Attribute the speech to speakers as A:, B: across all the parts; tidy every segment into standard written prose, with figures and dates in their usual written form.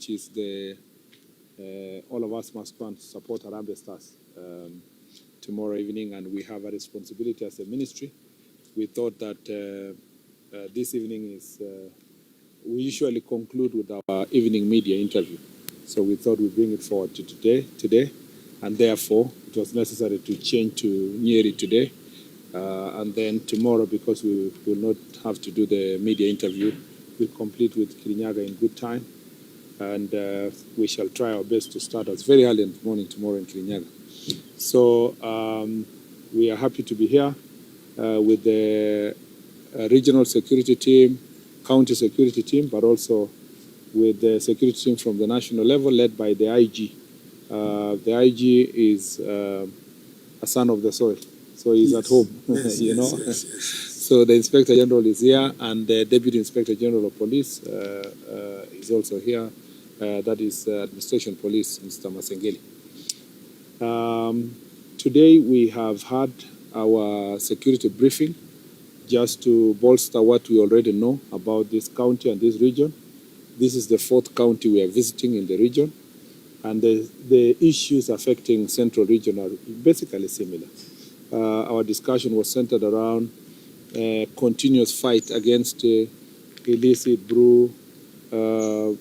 A: which is the all of us must go and support Harambee Stars tomorrow evening, and we have a responsibility as a ministry. We thought that this evening is, we usually conclude with our evening media interview. So we thought we'd bring it forward to today, and therefore it was necessary to change to Nyeri today. And then tomorrow, because we will not have to do the media interview, we'll complete with Kirinyaga in good time. And we shall try our best to start as very early in the morning tomorrow in Kirinyaga. So we are happy to be here with the regional security team, county security team, but also with the security team from the national level led by the IG. The IG is a son of the soil, so he's at home, you know. So the Inspector General is here, and the Deputy Inspector General of Police is also here. That is Administration Police, Mr. Masengeli. Today we have had our security briefing just to bolster what we already know about this county and this region. This is the 4th county we are visiting in the region, and the issues affecting central region are basically similar. Our discussion was centered around continuous fight against illicit brew,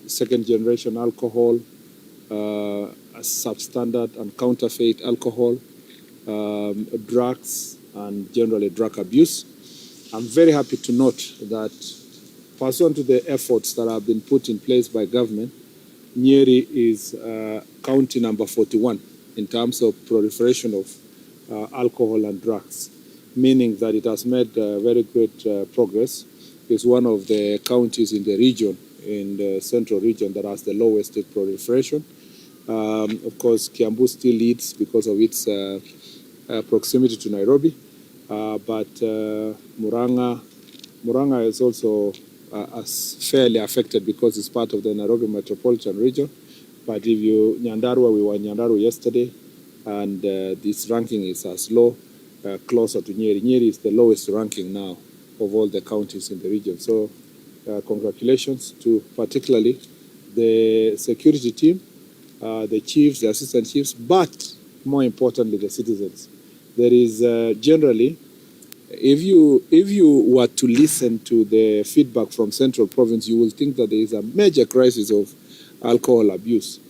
A: second-generation alcohol, substandard and counterfeit alcohol, drugs, and generally drug abuse. I'm very happy to note that, pursuant to the efforts that have been put in place by government, Nyeri is county number 41 in terms of proliferation of alcohol and drugs, meaning that it has made very great progress. It's one of the counties in the region, in the central region, that has the lowest proliferation. Of course, Kiambu still leads because of its proximity to Nairobi, but Murang'a is also fairly affected because it's part of the Nairobi metropolitan region. But if you, Nyandarua, we were in Nyandarua yesterday, and this ranking is as low, closer to Nyeri. Nyeri is the lowest ranking now of all the counties in the region. So congratulations to particularly the security team, the chiefs, the assistant chiefs, but more importantly, the citizens. There is generally, if you were to listen to the feedback from Central Province, you will think that there is a major crisis of alcohol abuse.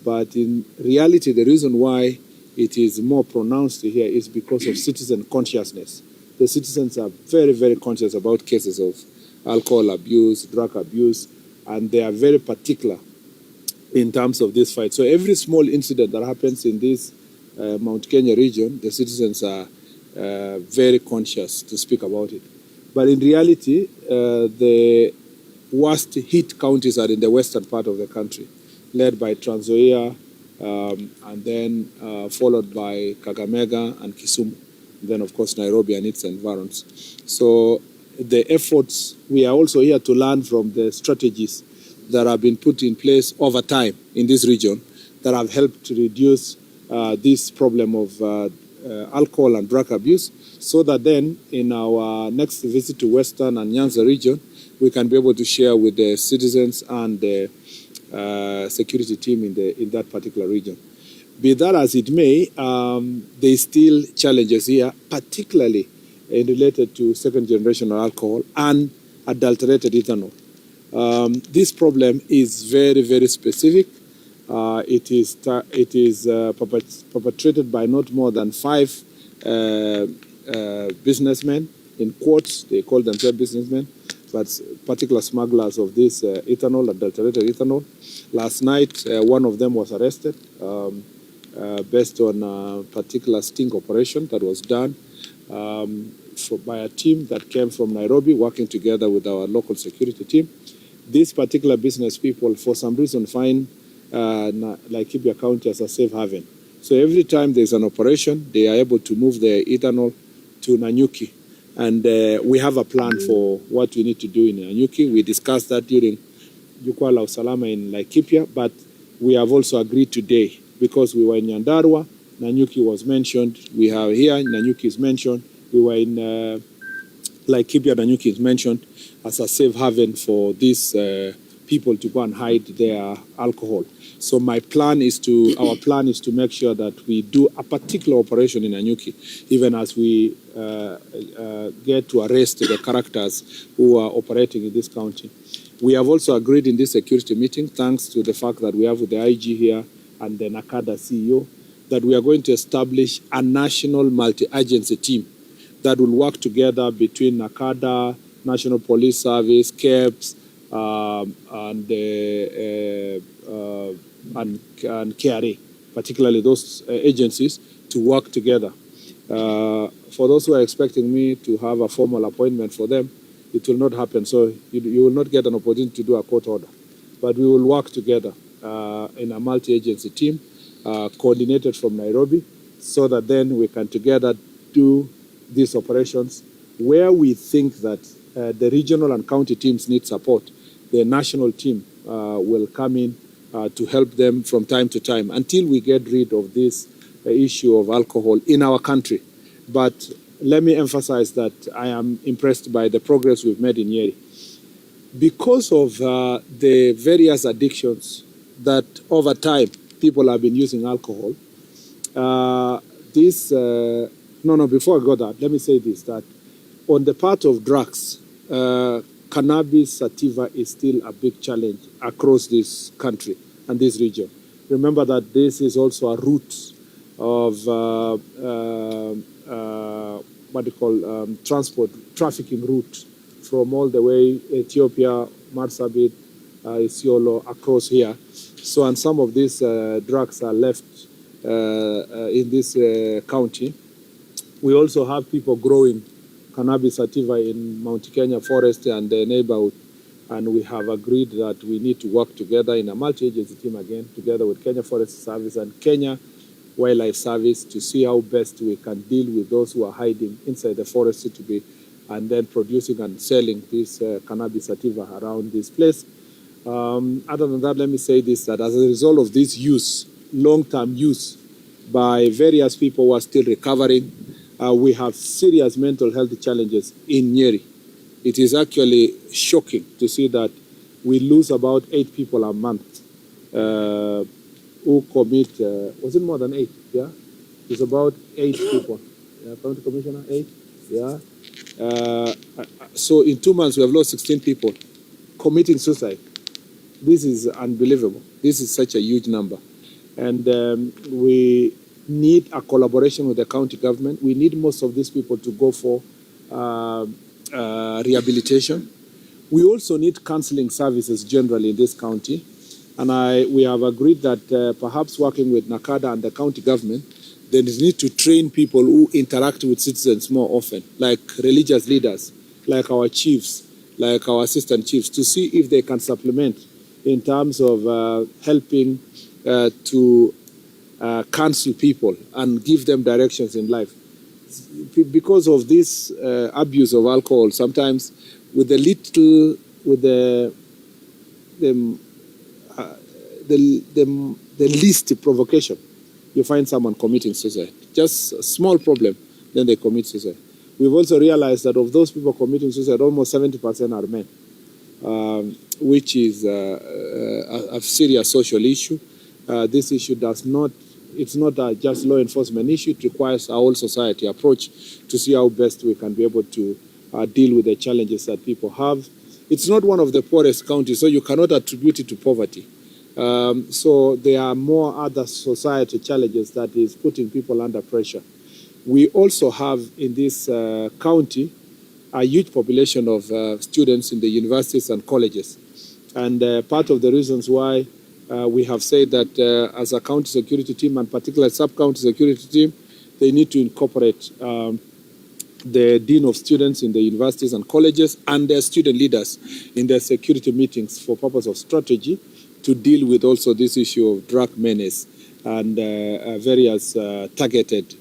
A: But in reality, the reason why it is more pronounced here is because of citizen consciousness. The citizens are very, very conscious about cases of alcohol abuse, drug abuse, and they are very particular in terms of this fight. So every small incident that happens in this Mount Kenya region, the citizens are very conscious to speak about it. But in reality, the worst hit counties are in the western part of the country, led by Trans Nzoia, and then followed by Kakamega and Kisumu, then of course Nairobi and its environs. So the efforts, we are also here to learn from the strategies that have been put in place over time in this region that have helped to reduce this problem of alcohol and drug abuse, so that then in our next visit to Western and Nyanza region, we can be able to share with the citizens and the security team in that particular region. Be that as it may, there is still challenges here, particularly related to second-generation alcohol and adulterated ethanol. This problem is very, very specific. It is perpetrated by not more than 5 businessmen, in quotes, they call themselves businessmen, but particular smugglers of this ethanol, adulterated ethanol. Last night, one of them was arrested based on a particular sting operation that was done by a team that came from Nairobi, working together with our local security team. These particular business people, for some reason, find Laikipia County as a safe haven. So every time there's an operation, they are able to move the ethanol to Nanyuki. And we have a plan for what we need to do in Nanyuki. We discussed that during Jukwaa la Usalama in Laikipia, but we have also agreed today, because we were in Nyandarua, Nanyuki was mentioned. We are here, Nanyuki is mentioned. We were in Laikipia, Nanyuki is mentioned as a safe haven for this people to go and hide their alcohol. So our plan is to make sure that we do a particular operation in Nanyuki, even as we get to arrest the characters who are operating in this county. We have also agreed in this security meeting, thanks to the fact that we have with the IG here and the NACADA CEO, that we are going to establish a national multi-agency team that will work together between NACADA, National Police Service, KEBS, and KRA, particularly those agencies, to work together. For those who are expecting me to have a formal appointment for them, it will not happen. So you will not get an opportunity to do a court order. But we will work together in a multi-agency team, coordinated from Nairobi, so that then we can together do these operations where we think that the regional and county teams need support. The national team will come in to help them from time to time until we get rid of this issue of alcohol in our country. But let me emphasize that I am impressed by the progress we've made in Nyeri. Because of the various addictions that over time people have been using alcohol, before I go that, let me say this, that on the part of drugs, cannabis sativa is still a big challenge across this country and this region. Remember that this is also a route of trafficking route from all the way Ethiopia, Marsabit, Isiolo, across here. So, and some of these drugs are left in this county. We also have people growing cannabis sativa in Mount Kenya forest and the neighborhood, and we have agreed that we need to work together in a multi-agency team again, together with Kenya Forest Service and Kenya Wildlife Service, to see how best we can deal with those who are hiding inside the forest and then producing and selling this cannabis sativa around this place. Other than that, let me say this, that as a result of this use, long-term use by various people who are still recovering, we have serious mental health challenges in Nyeri. It is actually shocking to see that we lose about 8 people a month who commit, was it more than 8? Yeah? It's about 8 people. Yeah, County Commissioner, 8? Yeah. So in 2 months, we have lost 16 people committing suicide. This is unbelievable. This is such a huge number. And we need a collaboration with the county government. We need most of these people to go for rehabilitation. We also need counseling services generally in this county. And we have agreed that perhaps working with NACADA and the county government, they need to train people who interact with citizens more often, like religious leaders, like our chiefs, like our assistant chiefs, to see if they can supplement in terms of helping to counsel people and give them directions in life. Because of this abuse of alcohol, sometimes with the least provocation, you find someone committing suicide. Just a small problem, then they commit suicide. We've also realized that of those people committing suicide, almost 70% are men, which is a serious social issue. This issue it's not just law enforcement issue. It requires a whole society approach to see how best we can be able to deal with the challenges that people have. It's not one of the poorest counties, so you cannot attribute it to poverty. So there are more other society challenges that is putting people under pressure. We also have in this county a huge population of students in the universities and colleges. And part of the reasons why we have said that as a county security team, and particularly sub-county security team, they need to incorporate the dean of students in the universities and colleges and their student leaders in their security meetings for purpose of strategy to deal with also this issue of drug menace and various targeted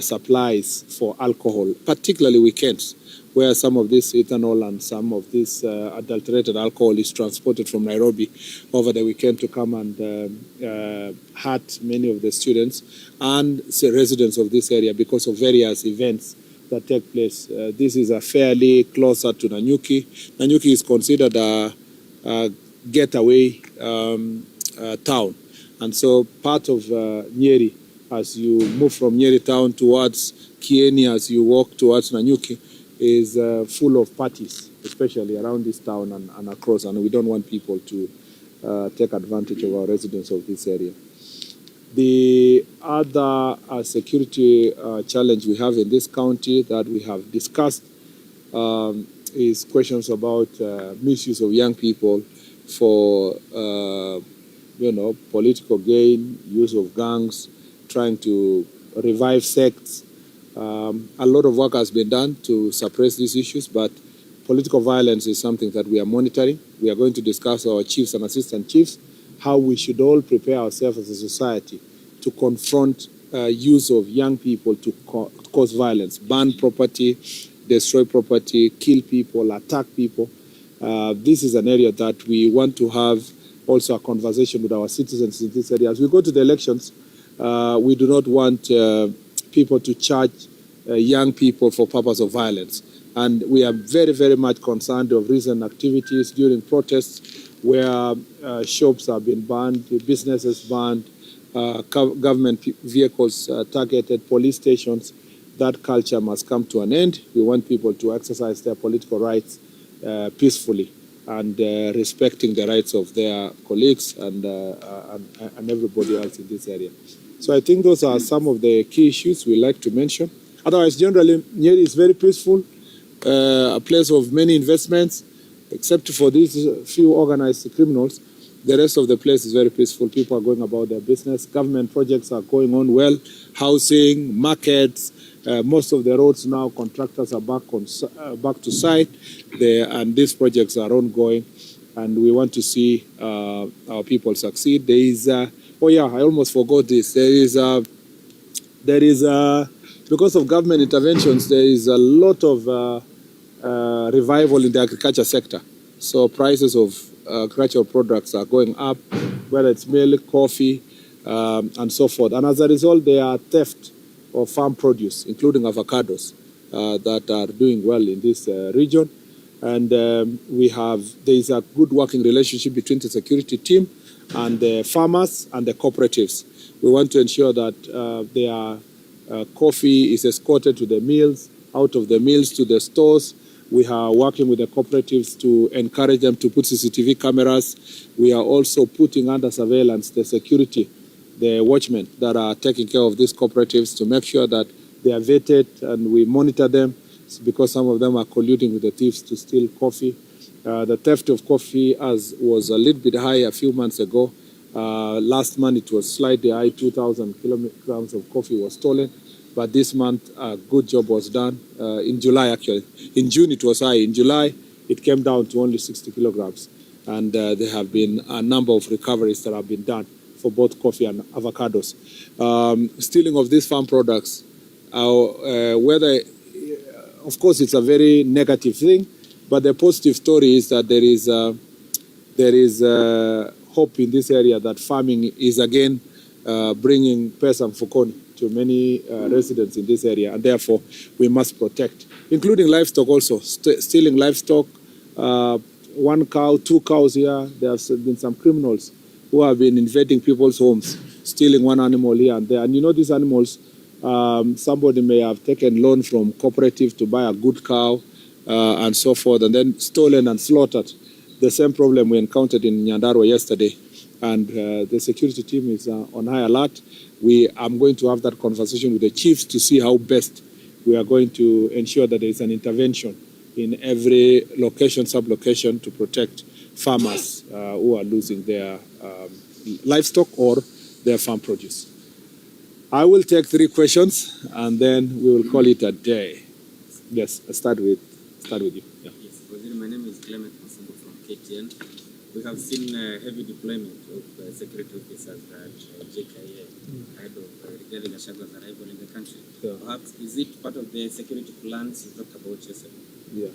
A: supplies for alcohol, particularly weekends, where some of this ethanol and some of this adulterated alcohol is transported from Nairobi over the weekend to come and hurt many of the students and residents of this area because of various events that take place. This is a fairly closer to Nanyuki. Nanyuki is considered a getaway town. And so part of Nyeri, as you move from Nyeri town towards Kieni, as you walk towards Nanyuki, is full of parties, especially around this town and across. And we don't want people to take advantage of our residents of this area. The other security challenge we have in this county that we have discussed is questions about misuse of young people for political gain, use of gangs, trying to revive sects. A lot of work has been done to suppress these issues, but political violence is something that we are monitoring. We are going to discuss our chiefs and assistant chiefs, how we should all prepare ourselves as a society to confront use of young people to cause violence, burn property, destroy property, kill people, attack people. This is an area that we want to have also a conversation with our citizens in this area. As we go to the elections, we do not want people to charge young people for purpose of violence. And we are very, very much concerned of recent activities during protests where shops have been burned, businesses burned, government vehicles targeted, police stations. That culture must come to an end. We want people to exercise their political rights peacefully and respecting the rights of their colleagues and everybody else in this area. So I think those are some of the key issues we like to mention. Otherwise, generally, Nyeri is very peaceful, a place of many investments, except for these few organized criminals. The rest of the place is very peaceful. People are going about their business. Government projects are going on well. Housing, markets, most of the roads now, contractors are back to site, and these projects are ongoing. And we want to see our people succeed. There is, I almost forgot this. There is because of government interventions, there is a lot of revival in the agriculture sector. So prices of agricultural products are going up, whether it's milk, coffee, and so forth. And as a result, there are theft of farm produce, including avocados, that are doing well in this region. And there is a good working relationship between the security team and the farmers and the cooperatives. We want to ensure that their coffee is escorted to the mills, out of the mills to the stores. We are working with the cooperatives to encourage them to put CCTV cameras. We are also putting under surveillance the security, the watchmen that are taking care of these cooperatives to make sure that they are vetted and we monitor them, because some of them are colluding with the thieves to steal coffee. The theft of coffee was a little bit high a few months ago. Last month it was slightly high, 2,000 kilograms of coffee was stolen. But this month, a good job was done. In July, actually. In June, it was high. In July, it came down to only 60 kilograms. And there have been a number of recoveries that have been done for both coffee and avocados. Stealing of these farm products, whether, of course, it's a very negative thing, but the positive story is that there is hope in this area that farming is again bringing pesa mfukoni to many residents in this area, and therefore we must protect, including livestock also. Stealing livestock, 1 cow, 2 cows here. There have been some criminals who have been invading people's homes, stealing one animal here and there. And you know these animals, somebody may have taken loan from cooperative to buy a good cow and so forth, and then stolen and slaughtered. The same problem we encountered in Nyandarua yesterday. And the security team is on high alert. I'm going to have that conversation with the chiefs to see how best we are going to ensure that there is an intervention in every location, sub-location to protect farmers who are losing their livestock or their farm produce. I will take 3 questions and then we will call it a day. Yes, I'll start with you. Yeah.
B: Yes, my name is Clement Masimbo from KTN. We have seen heavy deployment of security officers at JKA ahead of regarding Gachagua's arrival in the country. Yeah. Perhaps, is it part of the security plans you talked about yourself?
A: Yeah.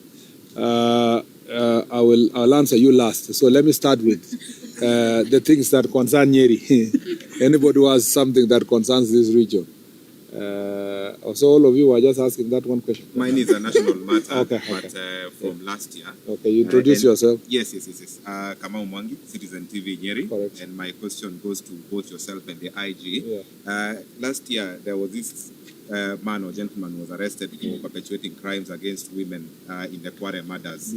A: I'll answer you last. So let me start with the things that concern Nyeri. Anybody who has something that concerns this region. So all of you are just asking that one question.
C: Mine is a national matter,
A: Okay,
C: but
A: okay.
C: from last year.
A: Okay, you introduce yourself.
C: Yes. Kamau Mwangi, Citizen TV Nyeri.
A: Correct.
C: And my question goes to both yourself and the IG.
A: Yeah.
C: Last year, there was this man or gentleman was arrested for perpetuating crimes against women in the Kware murders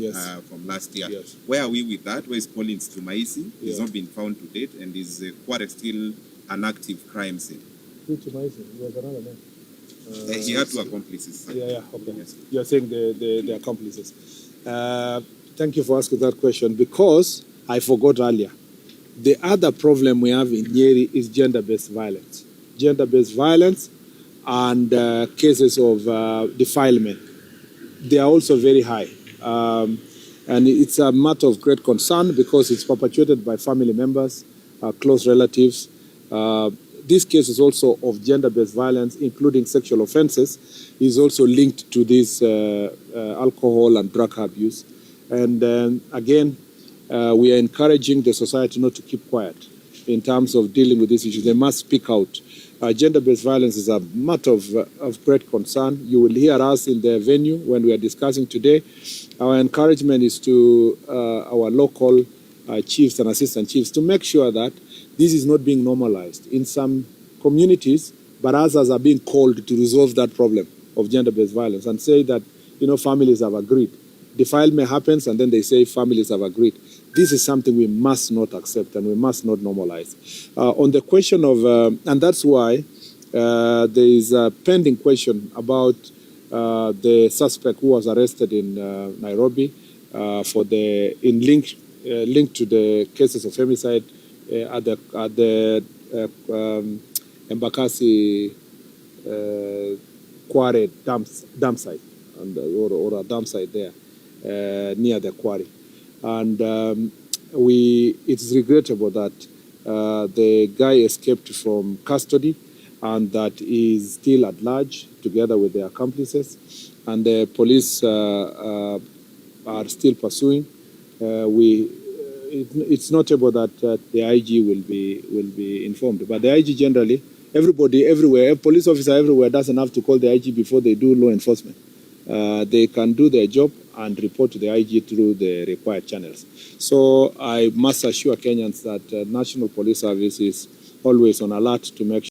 C: from last year.
A: Yes.
C: Where are we with that? Where is Collins Tumaisi? He's
A: Yeah.
C: not been found to date, and is Kware still an active crime scene?
A: Which Tumaisi? Was another man.
C: He had two accomplices.
A: Yeah, okay.
C: Yes.
A: You're saying the accomplices. Thank you for asking that question, because I forgot earlier. The other problem we have in Nyeri is gender-based violence. Gender-based violence and cases of defilement. They are also very high. And it's a matter of great concern because it's perpetuated by family members, close relatives. These cases also of gender-based violence, including sexual offenses, is also linked to this alcohol and drug abuse. And again, we are encouraging the society not to keep quiet in terms of dealing with these issues. They must speak out. Gender-based violence is a matter of great concern. You will hear us in the venue when we are discussing today. Our encouragement is to our local chiefs and assistant chiefs to make sure that this is not being normalized in some communities, but others are being called to resolve that problem of gender-based violence and say that, families have agreed. Defilement happens and then they say families have agreed. This is something we must not accept and we must not normalize. On the question of, and that's why there is a pending question about the suspect who was arrested in Nairobi linked to the cases of femicide at the Embakasi Kware dam site, or a dam site there near the quarry. And it's regrettable that the guy escaped from custody and that he is still at large together with the accomplices. And the police are still pursuing. It's notable that the IG will be informed. But the IG generally, everybody everywhere, a police officer everywhere doesn't have to call the IG before they do law enforcement. They can do their job and report to the IG through the required channels. So I must assure Kenyans that National Police Service is always on alert to make sure